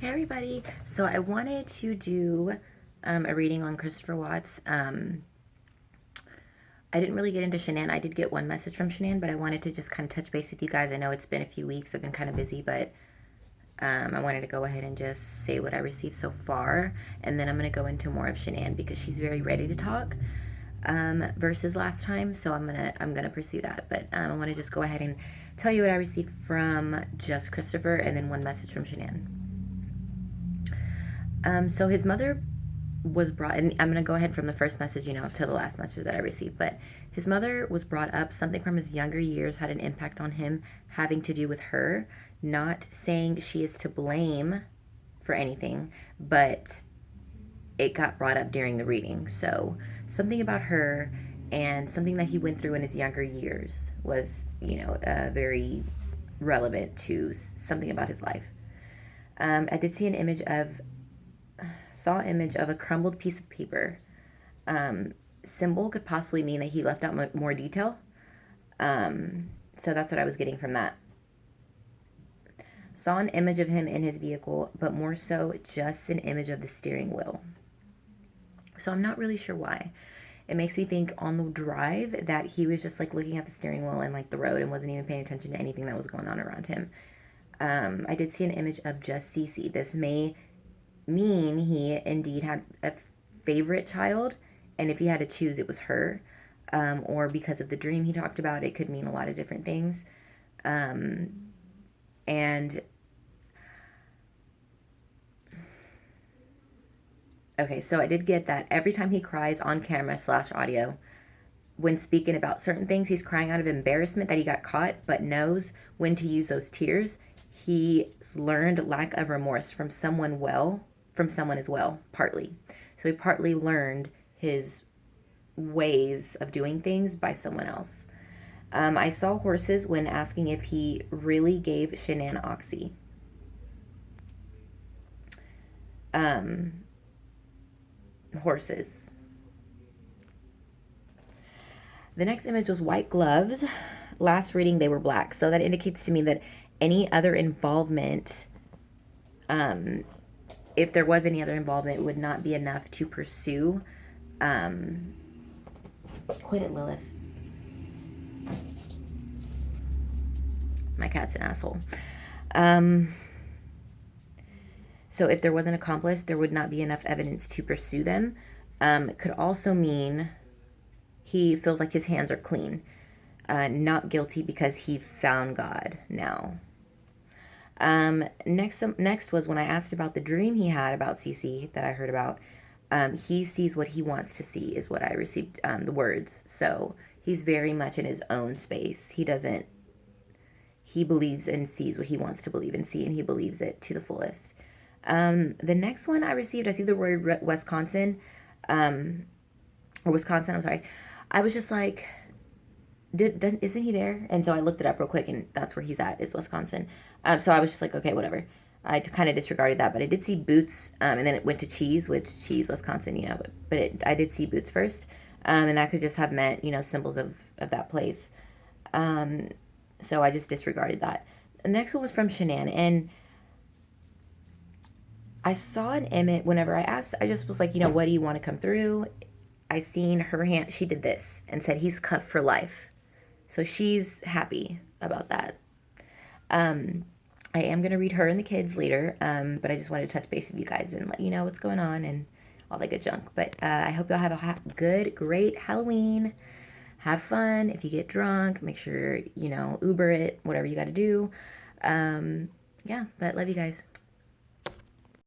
Hey everybody, so I wanted to do a reading on Christopher Watts. I didn't really get into Shanann. I did get one message from Shanann, but I wanted to just kind of touch base with you guys. I know it's been a few weeks. I've been kind of busy, but I wanted to go ahead and just say what I received so far, and then I'm going to go into more of Shanann because she's very ready to talk versus last time. So I'm gonna pursue that, but I want to just go ahead and tell you what I received from just Christopher, and then one message from Shanann. So his mother was brought, and I'm going to go ahead from the first message, to the last message that I received, but his mother was brought up, something from his younger years had an impact on him having to do with her, not saying she is to blame for anything, but it got brought up during the reading. So something about her and something that he went through in his younger years was, very relevant to something about his life. I did see an image of a crumbled piece of paper. Symbol could possibly mean that he left out more detail. So that's what I was getting from that. Saw an image of him in his vehicle, but more so just an image of the steering wheel. So I'm not really sure why. It makes me think on the drive that he was just like looking at the steering wheel and like the road and wasn't even paying attention to anything that was going on around him. I did see an image of just Cece. This may mean he indeed had a favorite child, and if he had to choose, it was her. Or because of the dream he talked about, it could mean a lot of different things. And okay, so I did get that every time he cries on camera / audio, when speaking about certain things, he's crying out of embarrassment that he got caught, but knows when to use those tears. He's learned lack of remorse from someone as well, partly. So he partly learned his ways of doing things by someone else. I saw horses when asking if he really gave Shanann oxy. Horses. The next image was white gloves. Last reading, they were black. So that indicates to me that any other involvement, if there was any other involvement, it would not be enough to pursue. Quit it, Lilith. My cat's an asshole. So if there was an accomplice, there would not be enough evidence to pursue them. It could also mean he feels like his hands are clean. Not guilty because he found God now. Next was when I asked about the dream he had about Cece that I heard about. He sees what he wants to see is what I received, the words. So he's very much in his own space. He believes and sees what he wants to believe and see, and he believes it to the fullest. The next one I see the word Wisconsin, I'm sorry. I was just like, isn't he there? And so I looked it up real quick, and that's where he's at, is Wisconsin. So I was just like, okay, whatever. I kind of disregarded that, but I did see boots, and then it went to cheese, Wisconsin, but I did see boots first, and that could just have meant, symbols of that place. So I just disregarded that. The next one was from Shanann, and I saw an image. Whenever I asked, I just was like, what do you want to come through? I seen her hand, she did this and said, he's cut for life. So she's happy about that. I am going to read her and the kids later, but I just wanted to touch base with you guys and let you know what's going on and all that good junk. But I hope y'all have a great Halloween. Have fun. If you get drunk, make sure, Uber it, whatever you got to do. Yeah, but love you guys.